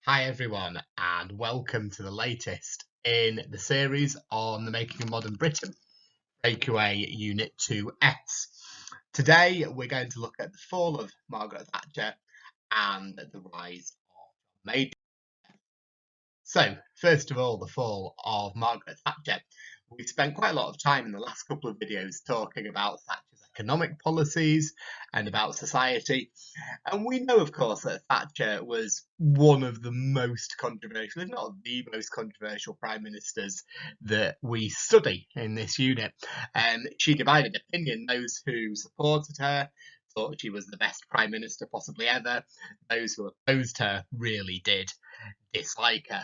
Hi everyone, and welcome to the latest in the series on the making of modern Britain, Breakaway Unit 2S. Today we're going to look at the fall of Margaret Thatcher and the rise of May. So, first of all, the fall of Margaret Thatcher. We've spent quite a lot of time in the last couple of videos talking about Thatcher's economic policies and about society. And we know, of course, that Thatcher was one of the most controversial, if not the most controversial prime ministers that we study in this unit. She divided opinion. Those who supported her thought she was the best prime minister possibly ever. Those who opposed her really did dislike her,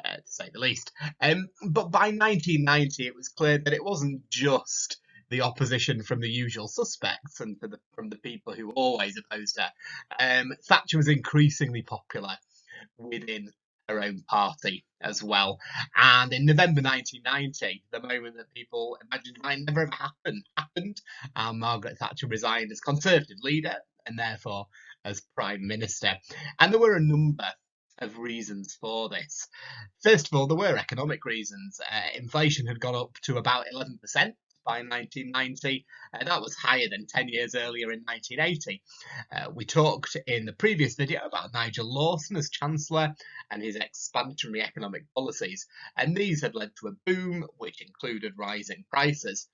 to say the least. But by 1990, it was clear that it wasn't just the opposition from the usual suspects and from the people who always opposed her. Thatcher was increasingly popular within her own party as well. And in November 1990, the moment that people imagined might never have happened, Margaret Thatcher resigned as Conservative leader and therefore as Prime Minister. And there were a number of reasons for this. First of all, there were economic reasons. Inflation had gone up to about 11% by 1990. That was higher than 10 years earlier in 1980. We talked in the previous video about Nigel Lawson as Chancellor and his expansionary economic policies, and these had led to a boom which included rising prices.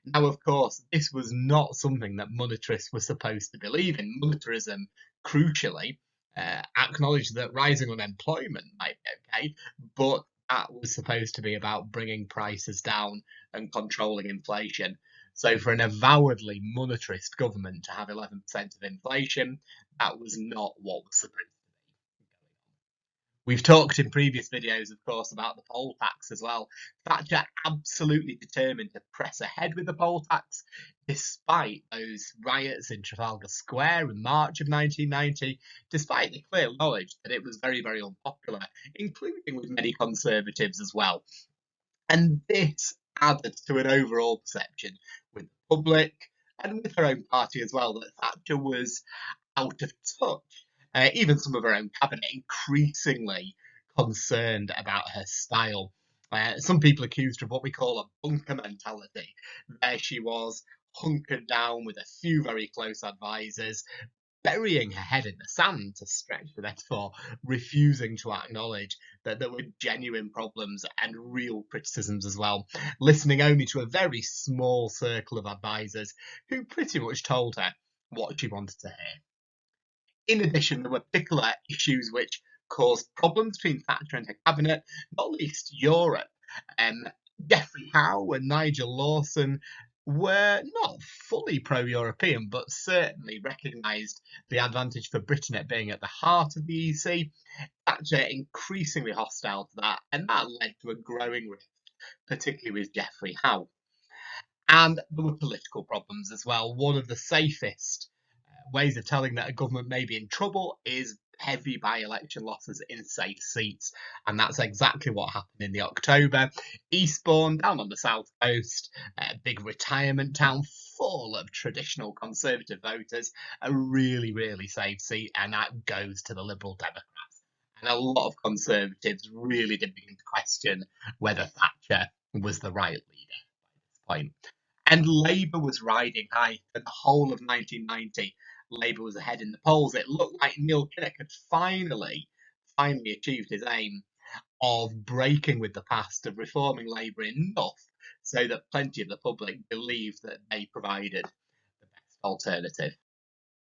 Now, of course, this was not something that monetarists were supposed to believe in. Monetarism, crucially, acknowledged that rising unemployment might be okay, but that was supposed to be about bringing prices down and controlling inflation. So for an avowedly monetarist government to have 11% of inflation, that was not what was supposed to be. We've talked in previous videos, of course, about the poll tax as well. Thatcher absolutely determined to press ahead with the poll tax, despite those riots in Trafalgar Square in March of 1990, despite the clear knowledge that it was very, very unpopular, including with many Conservatives as well. And this added to an overall perception with the public and with her own party as well that Thatcher was out of touch. Even some of her own cabinet increasingly concerned about her style. Some people accused her of what we call a bunker mentality. There she was, hunkered down with a few very close advisors, burying her head in the sand, to stretch the metaphor, refusing to acknowledge that there were genuine problems and real criticisms as well, listening only to a very small circle of advisors who pretty much told her what she wanted to hear. In addition, there were particular issues which caused problems between Thatcher and her cabinet, not least Europe. Geoffrey Howe and Nigel Lawson were not fully pro-European, but certainly recognised the advantage for Britain at being at the heart of the EC. Thatcher increasingly hostile to that, and that led to a growing rift, particularly with Geoffrey Howe. And there were political problems as well. One of the safest ways of telling that a government may be in trouble is heavy by-election losses in safe seats, and that's exactly what happened in the October. Eastbourne, down on the south coast, a big retirement town full of traditional Conservative voters, a really, really safe seat, and that goes to the Liberal Democrats. And a lot of Conservatives really did begin to question whether Thatcher was the right leader by this point. And Labour was riding high for the whole of 1990. Labour was ahead in the polls. It looked like Neil Kinnock had finally achieved his aim of breaking with the past, of reforming Labour enough so that plenty of the public believed that they provided the best alternative.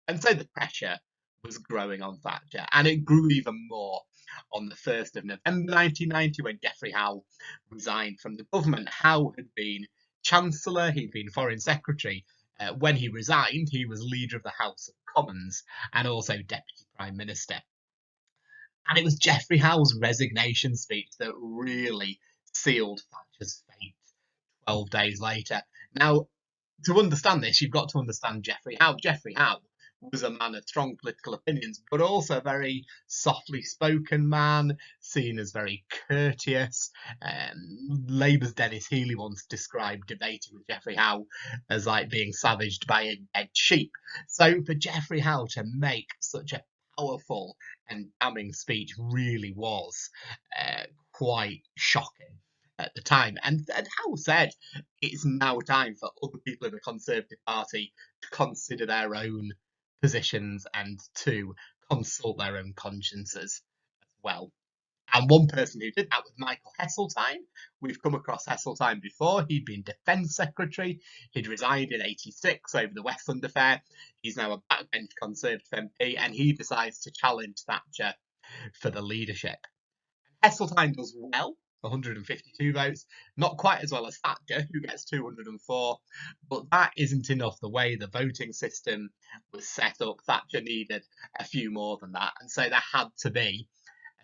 And so the pressure was growing on Thatcher, and it grew even more on the 1st of November 1990 when Geoffrey Howe resigned from the government. Howe had been Chancellor, he'd been Foreign Secretary. When he resigned, he was Leader of the House of Commons and also Deputy Prime Minister. And it was Geoffrey Howe's resignation speech that really sealed Thatcher's fate 12 days later. Now, to understand this, you've got to understand Geoffrey Howe. Geoffrey Howe was a man of strong political opinions, but also a very softly spoken man, seen as very courteous. Labour's Dennis Healey once described debating with Geoffrey Howe as like being savaged by a dead sheep. So for Geoffrey Howe to make such a powerful and damning speech really was quite shocking at the time. And Howe said it's now time for other people in the Conservative Party to consider their own positions and to consult their own consciences as well. And one person who did that was Michael Heseltine. We've come across Heseltine before. He'd been Defence Secretary. He'd resigned in '86 over the Westland affair. He's now a backbench Conservative MP, and he decides to challenge Thatcher for the leadership. Heseltine does well, 152 votes, not quite as well as Thatcher, who gets 204, but that isn't enough. The way the voting system was set up, Thatcher needed a few more than that, and so there had to be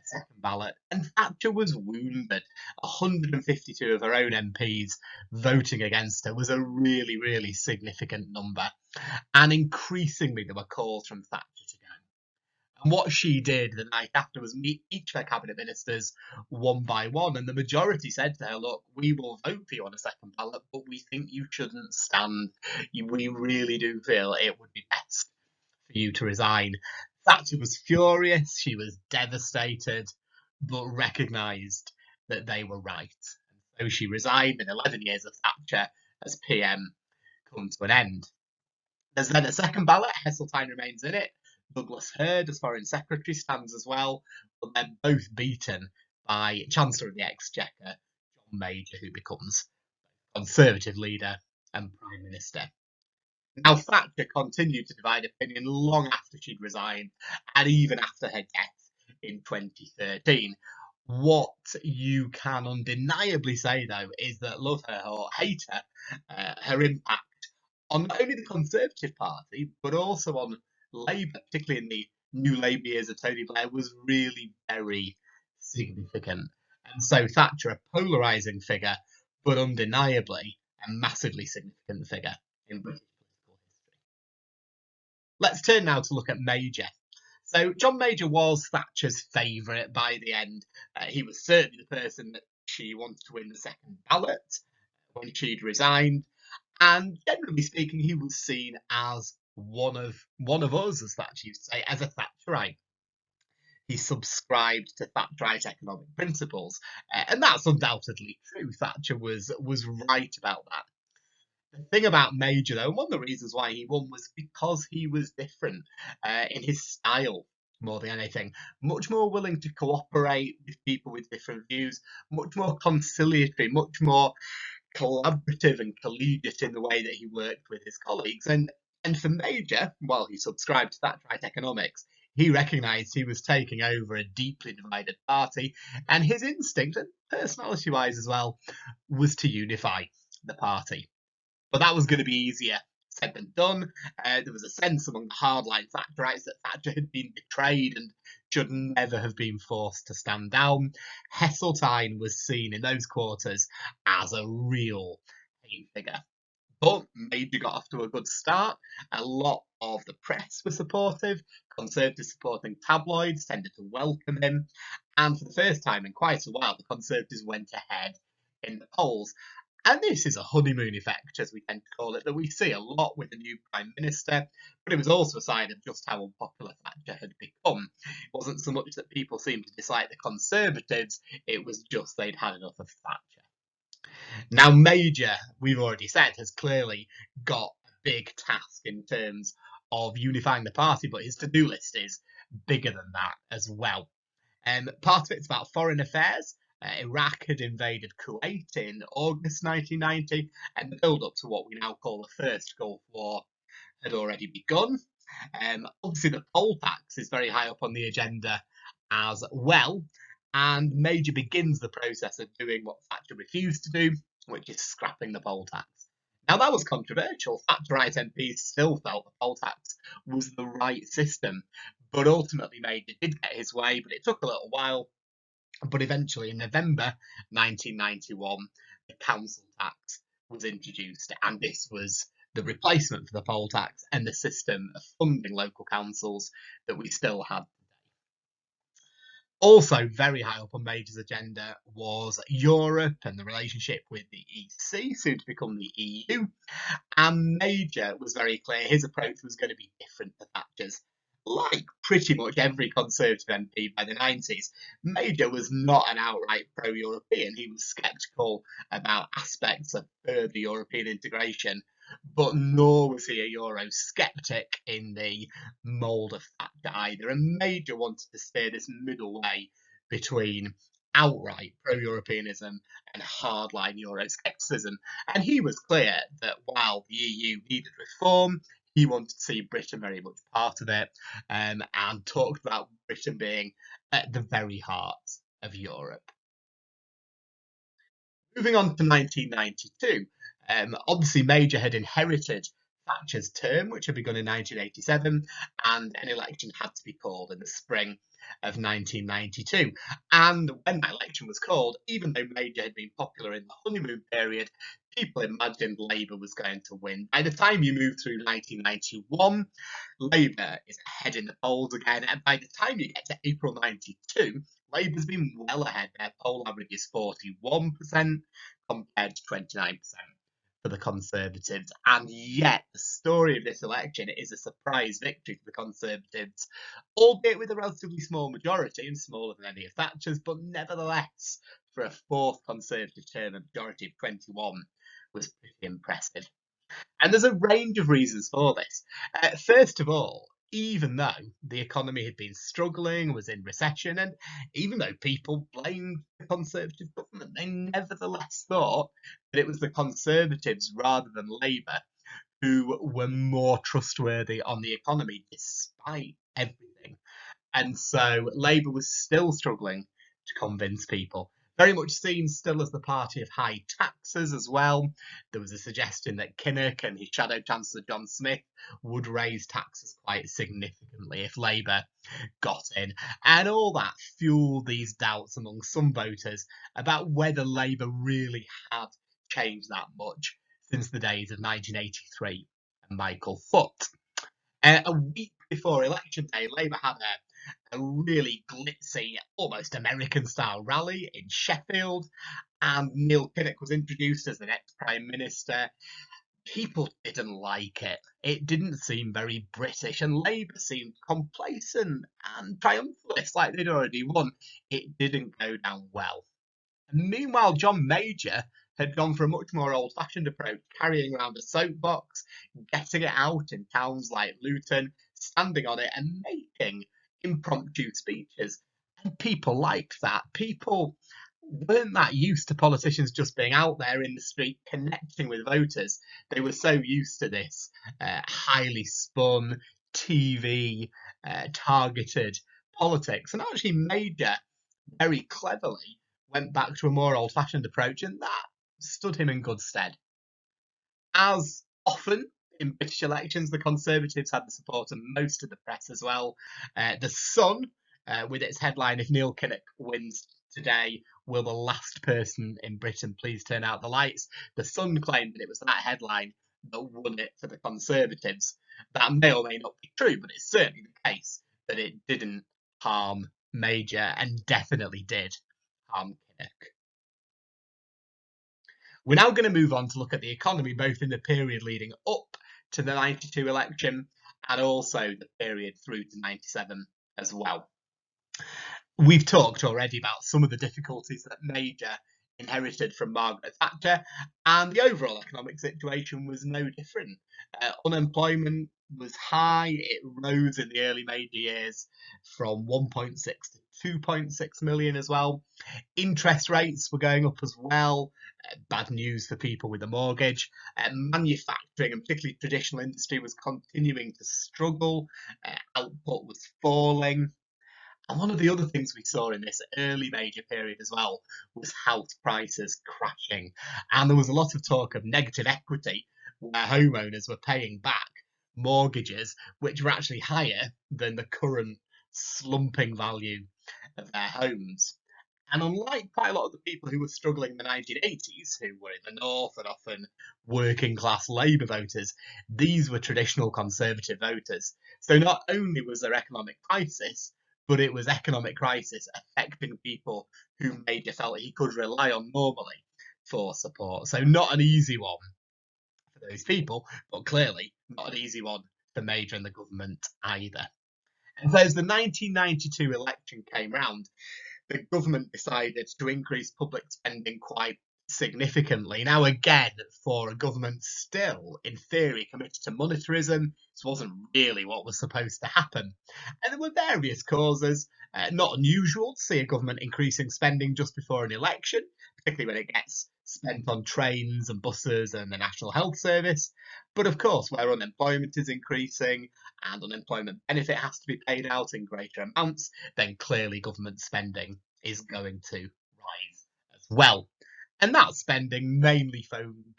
second ballot, and Thatcher was wounded. 152 of her own MPs voting against her was a really, really significant number. And increasingly, there were calls from Thatcher to go. And what she did the night after was meet each of her cabinet ministers one by one. And the majority said to her, look, we will vote for you on a second ballot, but we think you shouldn't stand. We really do feel it would be best for you to resign. Thatcher was furious, she was devastated, but recognised that they were right. And so she resigned, and 11 years of Thatcher as PM come to an end. There's then a second ballot, Heseltine remains in it. Douglas Hurd, as Foreign Secretary, stands as well, but they're both beaten by Chancellor of the Exchequer, John Major, who becomes Conservative leader and Prime Minister. Now, Thatcher continued to divide opinion long after she'd resigned, and even after her death in 2013. What you can undeniably say, though, is that love her or hate her, her impact on not only the Conservative Party, but also on Labour, particularly in the new Labour years of Tony Blair, was really very significant. And so Thatcher, a polarising figure, but undeniably a massively significant figure in British political history. Let's turn now to look at Major. So John Major was Thatcher's favourite by the end. He was certainly the person that she wanted to win the second ballot when she'd resigned. And generally speaking, he was seen as one of us, as Thatcher used to say, as a Thatcherite. He subscribed to Thatcherite economic principles, and that's undoubtedly true. Thatcher was right about that. The thing about Major, though, and one of the reasons why he won was because he was different in his style more than anything. Much more willing to cooperate with people with different views, much more conciliatory, much more collaborative and collegiate in the way that he worked with his colleagues. And for Major, while he subscribed to Thatcherite economics, he recognised he was taking over a deeply divided party, and his instinct, and personality-wise as well, was to unify the party. But that was going to be easier said than done. There was a sense among the hardline Thatcherites that Thatcher had been betrayed and should never have been forced to stand down. Heseltine was seen in those quarters as a real hate figure. But Major got off to a good start. A lot of the press were supportive. Conservative supporting tabloids tended to welcome him. And for the first time in quite a while, the Conservatives went ahead in the polls. And this is a honeymoon effect, as we tend to call it, that we see a lot with the new Prime Minister, but it was also a sign of just how unpopular Thatcher had become. It wasn't so much that people seemed to dislike the Conservatives, it was just they'd had enough of Thatcher. Now, Major, we've already said, has clearly got a big task in terms of unifying the party, but his to-do list is bigger than that as well. Part of it's about foreign affairs. Iraq had invaded Kuwait in August 1990, and the build-up to what we now call the First Gulf War had already begun. Obviously, the poll tax is very high up on the agenda as well, and Major begins the process of doing what Thatcher refused to do, which is scrapping the poll tax. Now, that was controversial. Thatcherite MPs still felt the poll tax was the right system, but ultimately Major did get his way, but it took a little while. But eventually, in November 1991, the council tax was introduced, and this was the replacement for the poll tax and the system of funding local councils that we still have today. Also, very high up on Major's agenda was Europe and the relationship with the EC, soon to become the EU. And Major was very clear his approach was going to be different to Thatcher's. like pretty much every Conservative MP by the 90s, Major was not an outright pro-European. He was sceptical about aspects of further European integration, but nor was he a Eurosceptic in the mould of Thatcher either. And Major wanted to steer this middle way between outright pro-Europeanism and hardline Euroscepticism. And he was clear that while the EU needed reform, he wanted to see Britain very much part of it, and talked about Britain being at the very heart of Europe. Moving on to 1992, obviously Major had inherited Thatcher's term, which had begun in 1987, and an election had to be called in the spring of 1992. And when that election was called, even though Major had been popular in the honeymoon period, people imagined Labour was going to win. By the time you move through 1991, Labour is ahead in the polls again, and by the time you get to April 92, Labour's been well ahead. Their poll average is 41% compared to 29% for the Conservatives. And yet, the story of this election is a surprise victory for the Conservatives, albeit with a relatively small majority and smaller than any of Thatcher's, but nevertheless, for a fourth Conservative term, a majority of 21 was pretty impressive. And there's a range of reasons for this. First of all, even though the economy had been struggling, was in recession, and even though people blamed the Conservative government, they nevertheless thought that it was the Conservatives rather than Labour who were more trustworthy on the economy despite everything. And so Labour was still struggling to convince people. Very much seen still as the party of high taxes as well. There was a suggestion that Kinnock and his shadow chancellor John Smith would raise taxes quite significantly if Labour got in. And all that fueled these doubts among some voters about whether Labour really had changed that much since the days of 1983 and Michael Foot. A week before election day, Labour had a really glitzy, almost American-style rally in Sheffield, and Neil Kinnock was introduced as the next Prime Minister. People didn't like it. It didn't seem very British, and Labour seemed complacent and triumphalist, like they'd already won. It didn't go down well. And meanwhile, John Major had gone for a much more old-fashioned approach, carrying around a soapbox, getting it out in towns like Luton, standing on it and making impromptu speeches. And people liked that. People weren't that used to politicians just being out there in the street connecting with voters. They were so used to this highly spun, TV, targeted politics. And actually, Major very cleverly went back to a more old-fashioned approach, and that stood him in good stead. As often in British elections, the Conservatives had the support of most of the press as well. The Sun, with its headline, "If Neil Kinnock wins today, will the last person in Britain please turn out the lights?" The Sun claimed that it was that headline that won it for the Conservatives. That may or may not be true, but it's certainly the case that it didn't harm Major and definitely did harm Kinnock. We're now going to move on to look at the economy, both in the period leading up to the 92 election and also the period through to 97 as well. We've talked already about some of the difficulties that Major inherited from Margaret Thatcher, and the overall economic situation was no different. Unemployment was high. It rose in the early Major years from 1.6 to 2.6 million as well. Interest rates were going up as well. Bad news for people with a mortgage. Manufacturing, and particularly traditional industry, was continuing to struggle. Output was falling. And one of the other things we saw in this early Major period as well was house prices crashing. And there was a lot of talk of negative equity, where homeowners were paying back mortgages which were actually higher than the current slumping value of their homes. And unlike quite a lot of the people who were struggling in the 1980s, who were in the north and often working class Labour voters, these were traditional Conservative voters. So not only was there economic crisis, but it was economic crisis affecting people who Major felt he could rely on normally for support. So not an easy one for those people, but clearly not an easy one for Major and the government either. And so as the 1992 election came round, the government decided to increase public spending quite significantly. Now, again, for a government still, in theory, committed to monetarism, this wasn't really what was supposed to happen. And there were various causes. Not unusual to see a government increasing spending just before an election, particularly when it gets spent on trains and buses and the National Health Service. But of course, where unemployment is increasing and unemployment benefit has to be paid out in greater amounts, then clearly government spending is going to rise as well. And that spending mainly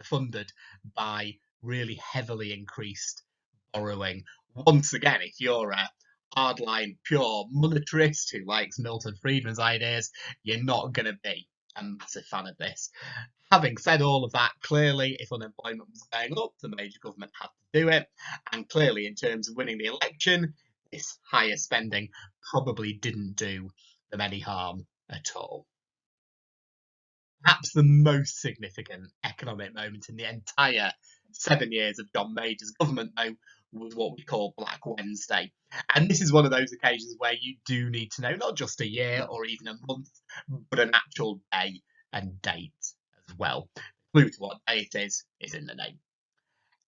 funded by really heavily increased borrowing. Once again, if you're a hardline pure monetarist who likes Milton Friedman's ideas, you're not going to be a massive fan of this. Having said all of that, clearly, if unemployment was going up, the major government had to do it. And clearly, in terms of winning the election, this higher spending probably didn't do them any harm at all. Perhaps the most significant economic moment in the entire 7 years of John Major's government, though, was what we call Black Wednesday. And this is one of those occasions where you do need to know not just a year or even a month, but an actual day and date as well. The clue to what day it is in the name.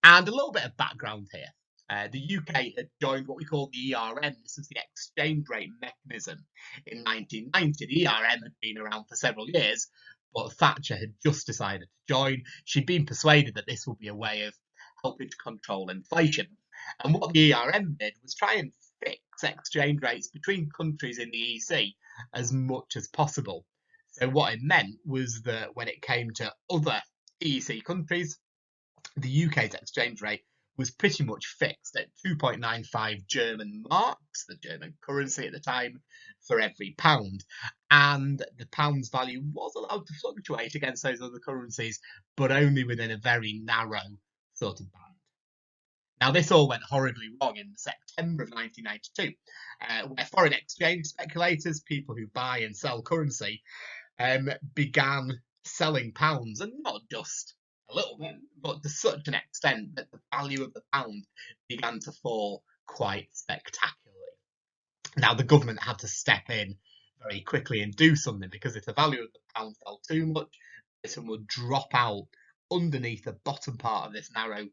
And a little bit of background here. The UK had joined what we call the ERM. This is the exchange rate mechanism in 1990. The ERM had been around for several years, but Thatcher had just decided to join. She'd been persuaded that this would be a way of helping to control inflation. And what the ERM did was try and fix exchange rates between countries in the EC as much as possible. So what it meant was that when it came to other EC countries, the UK's exchange rate was pretty much fixed at 2.95 German marks, the German currency at the time, for every pound. And the pound's value was allowed to fluctuate against those other currencies, but only within a very narrow sort of band. Now, this all went horribly wrong in September of 1992, where foreign exchange speculators, people who buy and sell currency, began selling pounds, and not just a little bit, but to such an extent that the value of the pound began to fall quite spectacularly. Now, the government had to step in very quickly and do something, because if the value of the pound fell too much, Britain would drop out underneath the bottom part of this narrow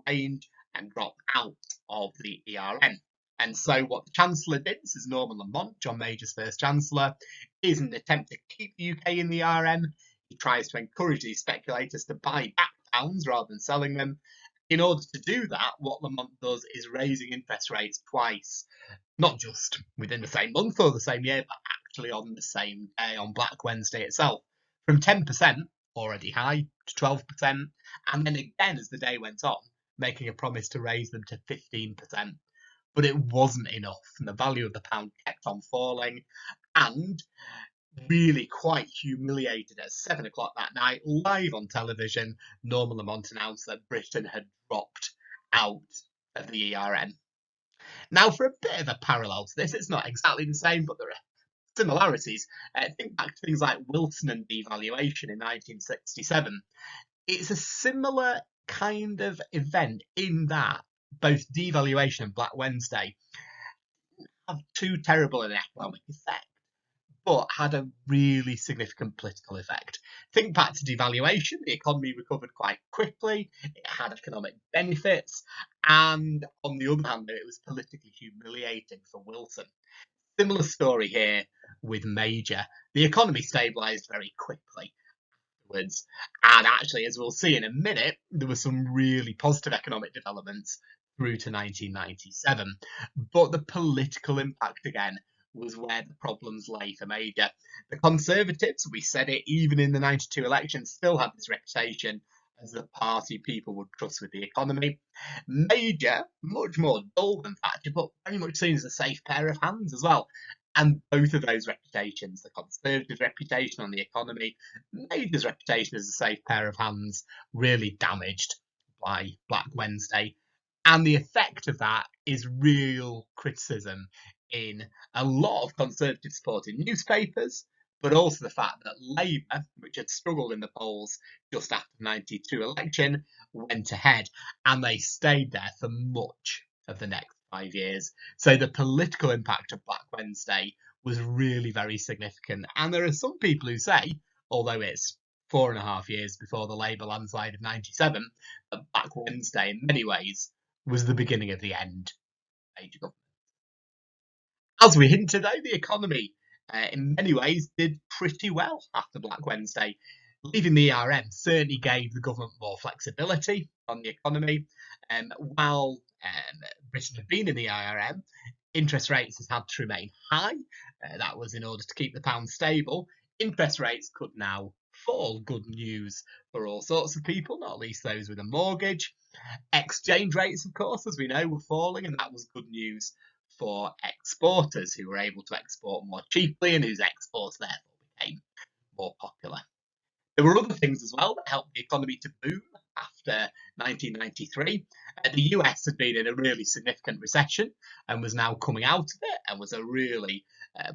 range and drop out of the ERM. And so what the Chancellor did, this is Norman Lamont, John Major's first Chancellor, is an attempt to keep the UK in the ERM. He tries to encourage these speculators to buy back pounds rather than selling them. In order to do that, what Lamont does is raising interest rates twice, not just within the same month or the same year, but actually on the same day, on Black Wednesday itself, from 10%, already high, to 12%, and then again as the day went on, making a promise to raise them to 15%. But it wasn't enough, and the value of the pound kept on falling. And really quite humiliated at 7 o'clock that night, live on television, Norman Lamont announced that Britain had dropped out of the ERM. Now, for a bit of a parallel to this, it's not exactly the same, but there are similarities. Think back to things like Wilson and devaluation in 1967. It's a similar kind of event in that both devaluation and Black Wednesday have too terrible an economic effect, but had a really significant political effect. Think back to devaluation, the economy recovered quite quickly, it had economic benefits, and on the other hand, it was politically humiliating for Wilson. Similar story here with Major. The economy stabilised very quickly afterwards, and actually, as we'll see in a minute, there were some really positive economic developments through to 1997. But the political impact again was where the problems lay for Major. The Conservatives, we said it even in the 92 election, still had this reputation as the party people would trust with the economy. Major, much more dull than Thatcher, but very much seen as a safe pair of hands as well. And both of those reputations, the Conservative reputation on the economy, Major's reputation as a safe pair of hands, really damaged by Black Wednesday. And the effect of that is real criticism in a lot of Conservative supported newspapers, but also the fact that Labour, which had struggled in the polls just after the 92 election, went ahead, and they stayed there for much of the next 5 years. So the political impact of Black Wednesday was really very significant. And there are some people who say, although it's 4.5 years before the Labour landslide of 97, that Black Wednesday, in many ways, was the beginning of the end of Age government. As we hinted, though, the economy in many ways did pretty well after Black Wednesday. Leaving the ERM certainly gave the government more flexibility on the economy. While Britain had been in the ERM, interest rates has had to remain high. That was in order to keep the pound stable. Interest rates could now fall. Good news for all sorts of people, not least those with a mortgage. Exchange rates, of course, as we know, were falling, and that was good news for exporters who were able to export more cheaply and whose exports therefore became more popular. There were other things as well that helped the economy to boom after 1993. The US had been in a really significant recession and was now coming out of it and was a really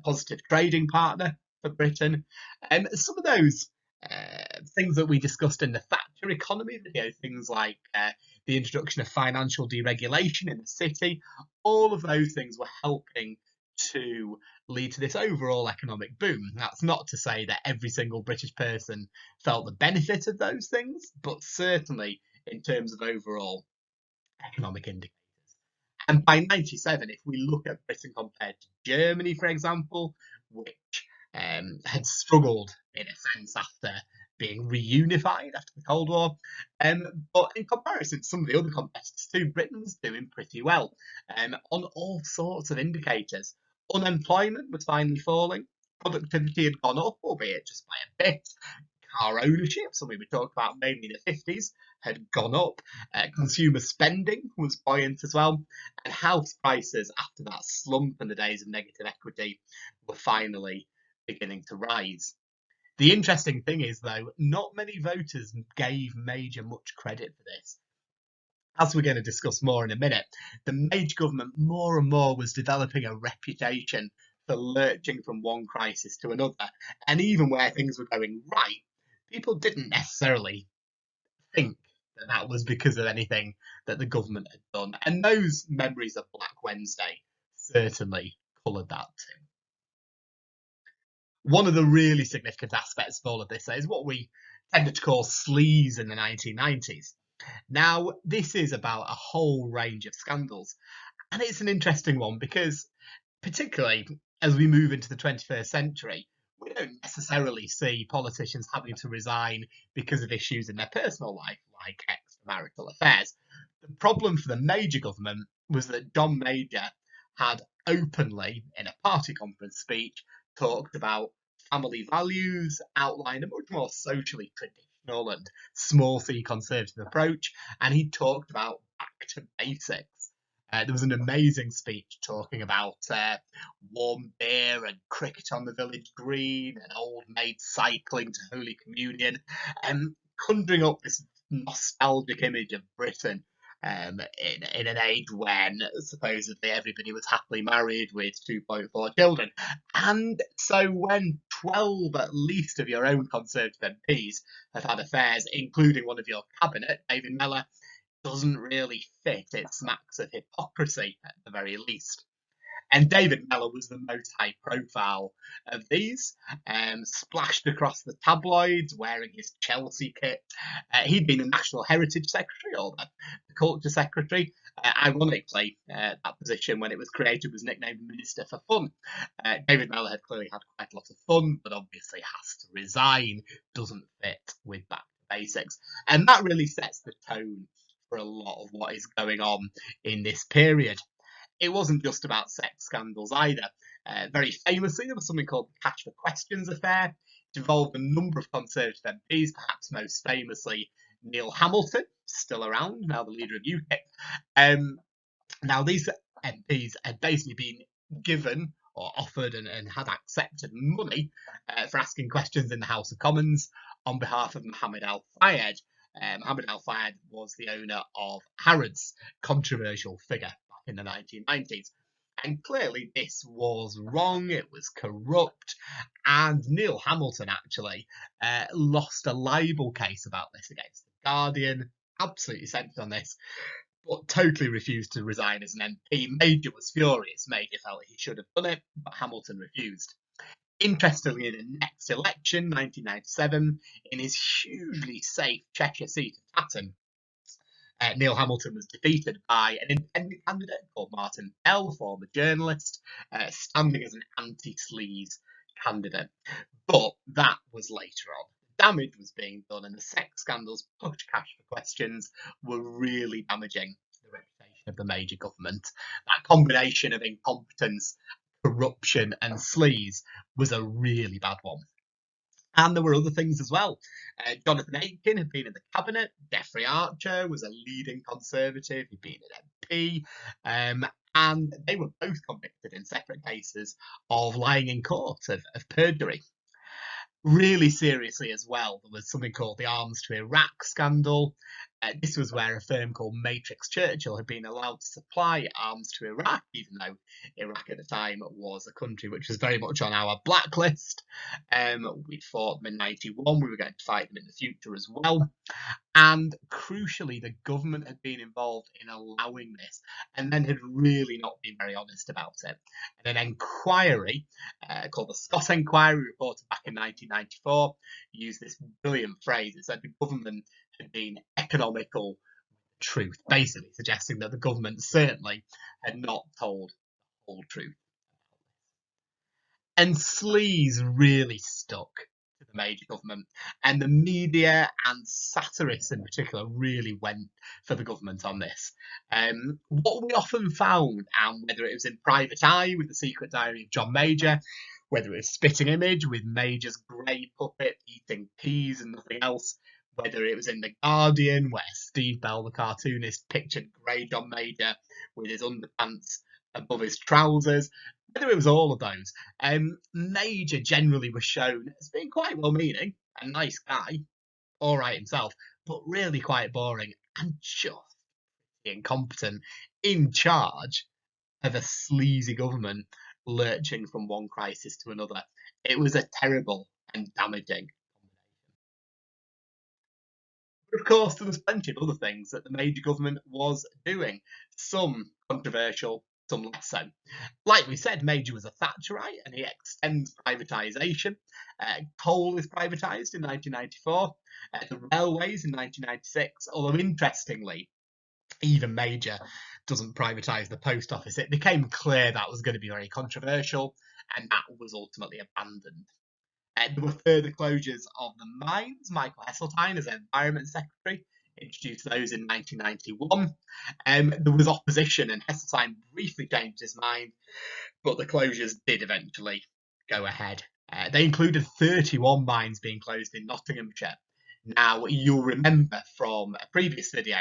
positive trading partner for Britain. Some of those things that we discussed in the Thatcher economy video, things like the introduction of financial deregulation in the city, all of those things were helping to lead to this overall economic boom. That's not to say that every single British person felt the benefit of those things, but certainly in terms of overall economic indicators. And by 97, if we look at Britain compared to Germany, for example, which had struggled in a sense after being reunified after the Cold War. But in comparison to some of the other competitors too, Britain was doing pretty well on all sorts of indicators. Unemployment was finally falling. Productivity had gone up, albeit just by a bit. Car ownership, something we talked about mainly in the 50s, had gone up. Consumer spending was buoyant as well. And house prices, after that slump and the days of negative equity, were finally beginning to rise. The interesting thing is, though, not many voters gave Major much credit for this. As we're going to discuss more in a minute, the Major government more and more was developing a reputation for lurching from one crisis to another. And even where things were going right, people didn't necessarily think that that was because of anything that the government had done. And those memories of Black Wednesday certainly coloured that too. One of the really significant aspects of all of this is what we tended to call sleaze in the 1990s. Now, this is about a whole range of scandals, and it's an interesting one because, particularly as we move into the 21st century, we don't necessarily see politicians having to resign because of issues in their personal life, like extramarital affairs. The problem for the Major government was that John Major had openly, in a party conference speech, talked about family values, outlined a much more socially traditional and small c conservative approach, and he talked about back to basics. There was an amazing speech talking about warm beer and cricket on the village green and old maids cycling to Holy Communion, and conjuring up this nostalgic image of Britain in an age when supposedly everybody was happily married with 2.4 children. And so when 12 at least of your own Conservative MPs have had affairs, including one of your cabinet, David Mellor, doesn't really fit. It smacks of hypocrisy at the very least. And David Mellor was the most high profile of these, splashed across the tabloids wearing his Chelsea kit. He'd been the National Heritage Secretary or the Culture Secretary. Ironically, that position, when it was created, was nicknamed Minister for Fun. David Mellor had clearly had quite a lot of fun, but obviously has to resign, doesn't fit with back to basics. And that really sets the tone for a lot of what is going on in this period. It wasn't just about sex scandals either. Very famously, there was something called the Catch for Questions affair. It involved a number of Conservative MPs, perhaps most famously Neil Hamilton, still around, now the leader of UKIP. Now, these MPs had basically been given or offered and had accepted money for asking questions in the House of Commons on behalf of Mohammed Al-Fayed. Mohammed Al-Fayed was the owner of Harrods, controversial figure in the 1990s. And clearly this was wrong, it was corrupt, and Neil Hamilton actually lost a libel case about this against The Guardian, absolutely centred on this. but totally refused to resign as an MP. Major was furious. Major felt he should have done it, but Hamilton refused. Interestingly, in the next election, 1997, in his hugely safe Cheshire seat of Tatton, Neil Hamilton was defeated by an independent candidate called Martin Bell, former journalist, standing as an anti-sleaze candidate. But that was later on. Damage was being done, and the sex scandals, push cash for questions, were really damaging the reputation of the Major government. That combination of incompetence, corruption, and sleaze was a really bad one. And there were other things as well. Jonathan Aitken had been in the cabinet. Jeffrey Archer was a leading Conservative. He'd been an MP. And they were both convicted in separate cases of lying in court, of perjury. Really seriously as well, there was something called the Arms to Iraq scandal. This was where a firm called Matrix Churchill had been allowed to supply arms to Iraq, even though Iraq at the time was a country which was very much on our blacklist. We fought them in 91, we were going to fight them in the future as well. And crucially, the government had been involved in allowing this and then had really not been very honest about it. And an inquiry called the Scott Inquiry, reported back in 1994, used this brilliant phrase. It said the government had been economical truth, basically suggesting that the government certainly had not told the whole truth. And sleaze really stuck to the Major government, and the media and satirists in particular really went for the government on this. What we often found, and whether it was in Private Eye with the Secret Diary of John Major, whether it was Spitting Image with Major's grey puppet eating peas and nothing else, whether it was in The Guardian where Steve Bell, the cartoonist, pictured grey John Major with his underpants above his trousers, whether it was all of those, Major generally was shown as being quite well-meaning, a nice guy, all right himself, but really quite boring and just incompetent, in charge of a sleazy government lurching from one crisis to another. It was a terrible and damaging. But of course, there was plenty of other things that the Major government was doing, some controversial, some less so. Like we said, Major was a Thatcherite and he extends privatisation. Coal is privatised in 1994, the railways in 1996, although interestingly, even Major doesn't privatise the post office. It became clear that was going to be very controversial, and that was ultimately abandoned. There were further closures of the mines. Michael Heseltine, as Environment Secretary, introduced those in 1991. There was opposition, and Heseltine briefly changed his mind, but the closures did eventually go ahead. They included 31 mines being closed in Nottinghamshire. Now, you'll remember from a previous video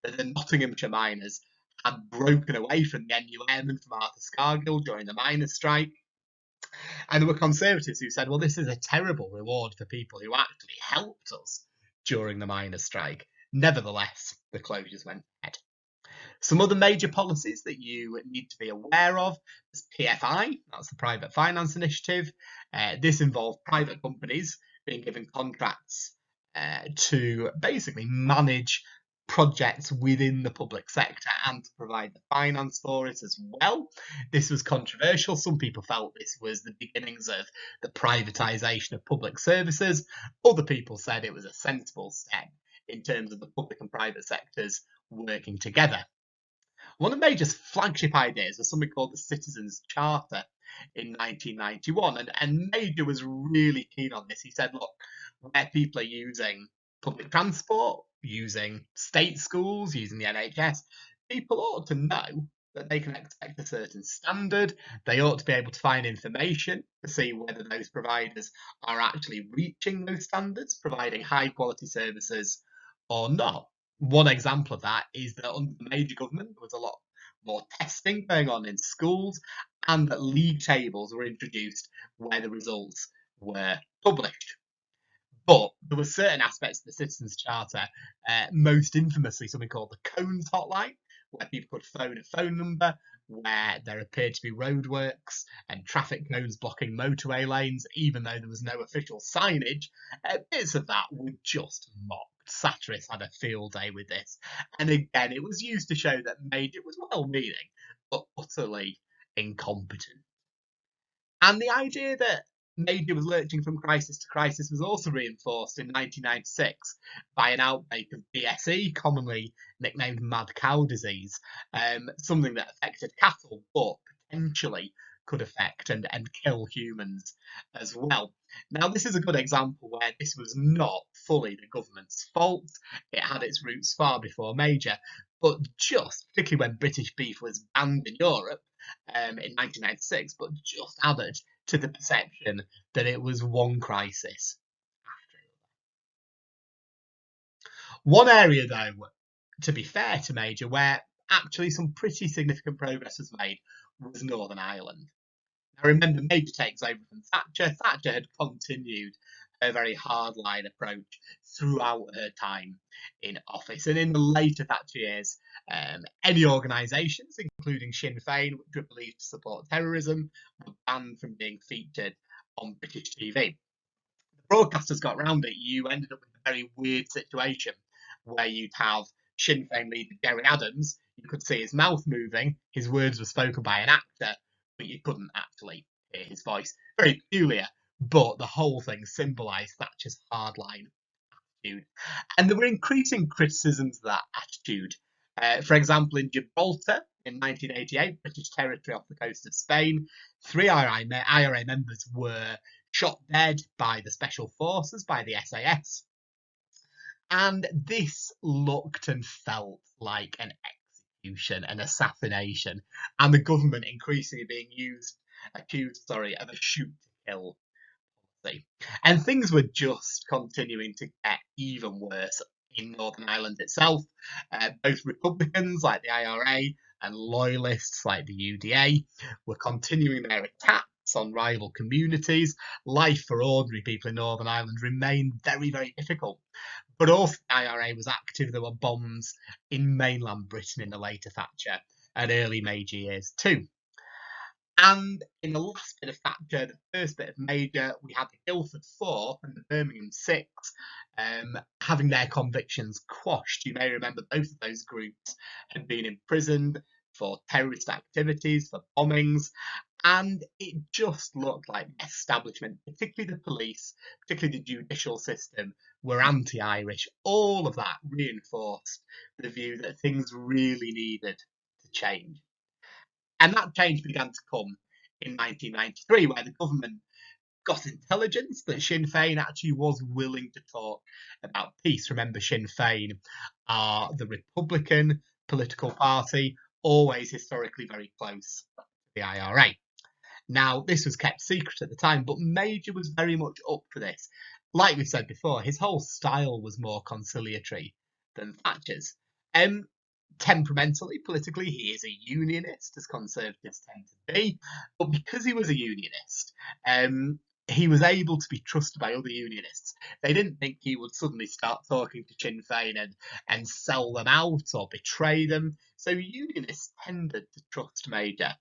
that the Nottinghamshire miners had broken away from the NUM and from Arthur Scargill during the miners' strike. And there were Conservatives who said, well, this is a terrible reward for people who actually helped us during the miners' strike. Nevertheless, the closures went ahead. Some other major policies that you need to be aware of is PFI, that's the Private Finance Initiative. This involved private companies being given contracts to basically manage projects within the public sector and to provide the finance for it as well. This was controversial. Some people felt this was the beginnings of the privatisation of public services. Other people said it was a sensible step in terms of the public and private sectors working together. One of Major's flagship ideas was something called the Citizens' Charter in 1991, and Major was really keen on this. He said, look, where people are using public transport, using state schools, using the NHS, people ought to know that they can expect a certain standard. They ought to be able to find information to see whether those providers are actually reaching those standards, providing high quality services or not. One example of that is that under the Major government, there was a lot more testing going on in schools, and that league tables were introduced where the results were published. But there were certain aspects of the Citizens' Charter, most infamously something called the Cones Hotline, where people could phone a phone number where there appeared to be roadworks and traffic cones blocking motorway lanes, even though there was no official signage. Bits of that were just mocked. satirists had a field day with this. And again, it was used to show that Major was well-meaning, but utterly incompetent. And the idea that Major was lurching from crisis to crisis was also reinforced in 1996 by an outbreak of BSE, commonly nicknamed mad cow disease, something that affected cattle, but potentially could affect and kill humans as well. Now, this is a good example where this was not fully the government's fault. It had its roots far before Major, but just, particularly when British beef was banned in Europe in 1996, but just added to the perception that it was one crisis after another. One area, though, to be fair to Major, where actually some pretty significant progress was made was Northern Ireland. Now, remember, Major takes over from Thatcher. Thatcher had continued her very hardline approach throughout her time in office. And in the later Thatcher years, any organisations, including Sinn Féin, which were believed to support terrorism, were banned from being featured on British TV. The broadcasters got around it. You ended up with a very weird situation where you'd have Sinn Féin leader Gerry Adams. You could see his mouth moving. His words were spoken by an actor, but you couldn't actually hear his voice. Very peculiar, but the whole thing symbolised Thatcher's hardline attitude. And there were increasing criticisms of that attitude. For example, in Gibraltar in 1988, British territory off the coast of Spain, 3 IRA members were shot dead by the Special Forces, by the SAS. And this looked and felt like an execution, an assassination, and the government increasingly being accused of a shoot-to-kill policy. And things were just continuing to get even worse in Northern Ireland itself. Both Republicans like the IRA and Loyalists like the UDA were continuing their attacks on rival communities. Life for ordinary people in Northern Ireland remained very, very difficult. But also the IRA was active. There were bombs in mainland Britain in the later Thatcher and early Major years too. And in the last bit of Thatcher, the first bit of Major, we had the Guildford Four and the Birmingham Six having their convictions quashed. You may remember both of those groups had been imprisoned for terrorist activities, for bombings, and it just looked like the establishment, particularly the police, particularly the judicial system, were anti-Irish. All of that reinforced the view that things really needed to change. And that change began to come in 1993, where the government got intelligence that Sinn Féin actually was willing to talk about peace. Remember, Sinn Féin are the Republican political party, always historically very close to the IRA. Now, this was kept secret at the time, but Major was very much up for this. Like we said before, his whole style was more conciliatory than Thatcher's. Temperamentally, politically, he is a unionist, as Conservatives tend to be, but because he was a unionist, he was able to be trusted by other unionists. They didn't think he would suddenly start talking to Sinn Féin and sell them out or betray them. So unionists tended to trust Major.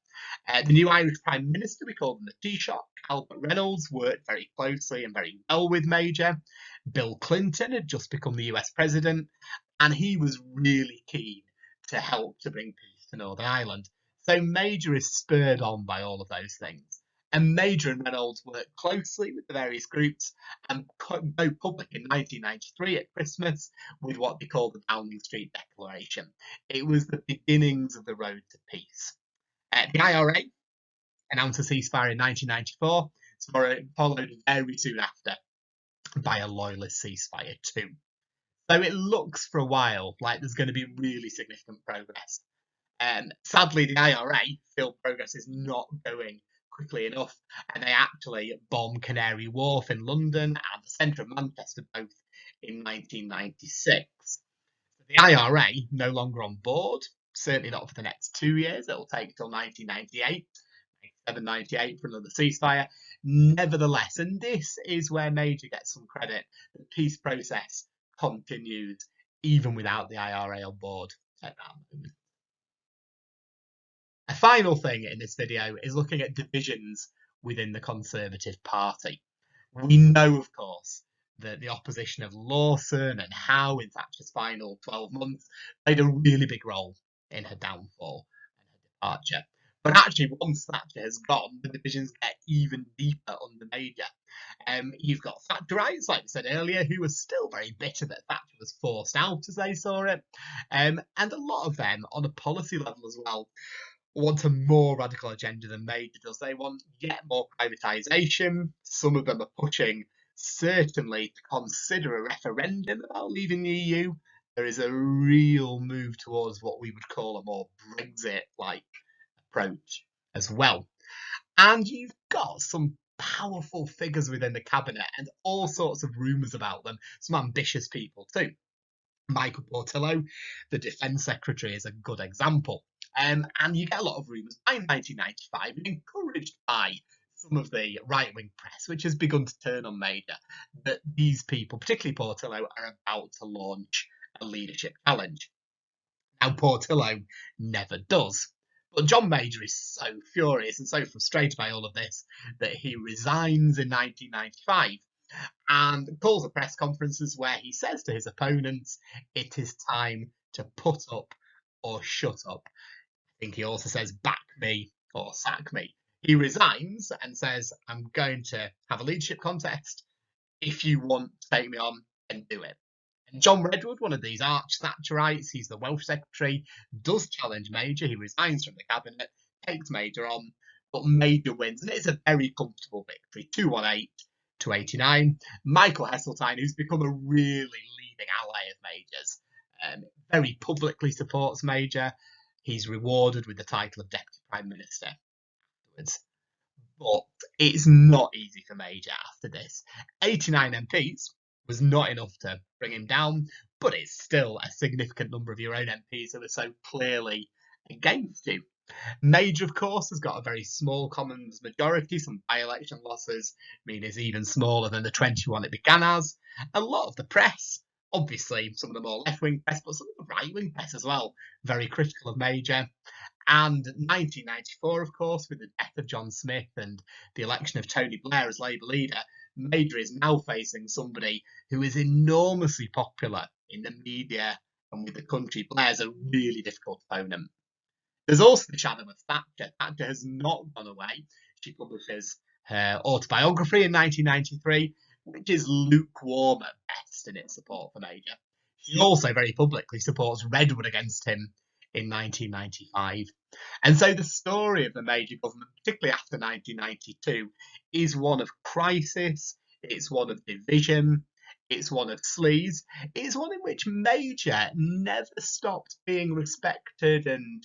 The new Irish Prime Minister, we called him the Taoiseach, Albert Reynolds, worked very closely and very well with Major. Bill Clinton had just become the US President, and he was really keen to help to bring peace to Northern Ireland. So Major is spurred on by all of those things. And Major and Reynolds worked closely with the various groups and go public in 1993 at Christmas with what they called the Downing Street Declaration. It was the beginnings of the road to peace. The IRA announced a ceasefire in 1994, followed very soon after by a loyalist ceasefire too. So it looks for a while like there's going to be really significant progress. Sadly, the IRA feel progress is not going quickly enough, and they actually bombed Canary Wharf in London and the centre of Manchester both in 1996. The IRA no longer on board, certainly not for the next 2 years. It'll take till 1998, 97-98 for another ceasefire. Nevertheless, and this is where Major gets some credit, the peace process continues even without the IRA on board at that moment. A final thing in this video is looking at divisions within the Conservative Party. We know, of course, the opposition of Lawson and Howe in Thatcher's final 12 months played a really big role in her downfall and her departure. But actually, once Thatcher has gone, the divisions get even deeper under Major. You've got Thatcherites, like we said earlier, who were still very bitter that Thatcher was forced out as they saw it. And a lot of them, on a policy level as well, want a more radical agenda than Major does. They want yet more privatisation. Some of them are pushing, certainly, to consider a referendum about leaving the EU. There is a real move towards what we would call a more Brexit-like approach as well. And you've got some powerful figures within the cabinet and all sorts of rumours about them, some ambitious people too. Michael Portillo, the Defence Secretary, is a good example. And you get a lot of rumours by 1995, and encouraged by some of the right-wing press, which has begun to turn on Major, that these people, particularly Portillo, are about to launch a leadership challenge. Now, Portillo never does. But John Major is so furious and so frustrated by all of this that he resigns in 1995 and calls a press conferences where he says to his opponents, it is time to put up or shut up. I think he also says, back me or sack me. He resigns and says, I'm going to have a leadership contest. If you want to take me on, then do it. And John Redwood, one of these arch Thatcherites, he's the Welsh secretary, does challenge Major. He resigns from the cabinet, takes Major on, but Major wins, and it's a very comfortable victory, 218 to 89. Michael Heseltine, who's become a really leading ally of Major's, very publicly supports Major. He's rewarded with the title of Deputy Prime Minister afterwards. But it's not easy for Major after this. 89 MPs was not enough to bring him down, but it's still a significant number of your own MPs who are so clearly against you. Major, of course, has got a very small Commons majority. Some by-election losses mean it's even smaller than the 21 it began as. A lot of the press, obviously some of the more left-wing press, but some of the right-wing press as well, very critical of Major. And 1994, of course, with the death of John Smith and the election of Tony Blair as Labour leader, Major is now facing somebody who is enormously popular in the media and with the country. Blair's a really difficult opponent. There's also the shadow of Thatcher. Thatcher has not gone away. She publishes her autobiography in 1993, which is lukewarm at best in its support for Major. She also very publicly supports Redwood against him in 1995. And so the story of the Major government, particularly after 1992, is one of crisis, it's one of division, it's one of sleaze, it's one in which Major never stopped being respected and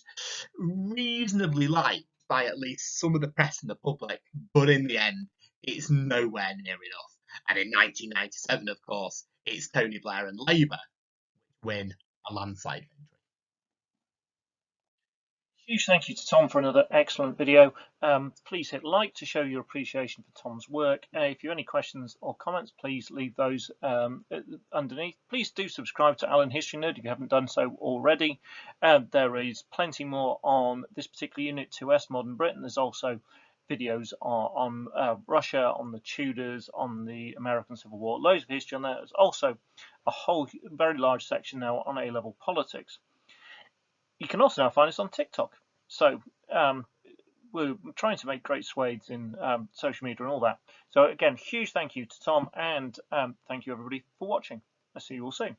reasonably liked by at least some of the press and the public, but in the end, it's nowhere near enough. And in 1997, of course, it's Tony Blair and Labour win a landslide victory. Huge thank you to Tom for another excellent video. Please hit like to show your appreciation for Tom's work. If you have any questions or comments, please leave those underneath. Please do subscribe to Alan History Nerd if you haven't done so already. There is plenty more on this particular Unit 2S, Modern Britain. There's also videos on Russia, on the Tudors, on the American Civil War, loads of history on there. There's also a whole very large section now on A-level politics. You can also now find us on TikTok. So we're trying to make great swathes in social media and all that. So again, huge thank you to Tom, and thank you everybody for watching. I'll see you all soon.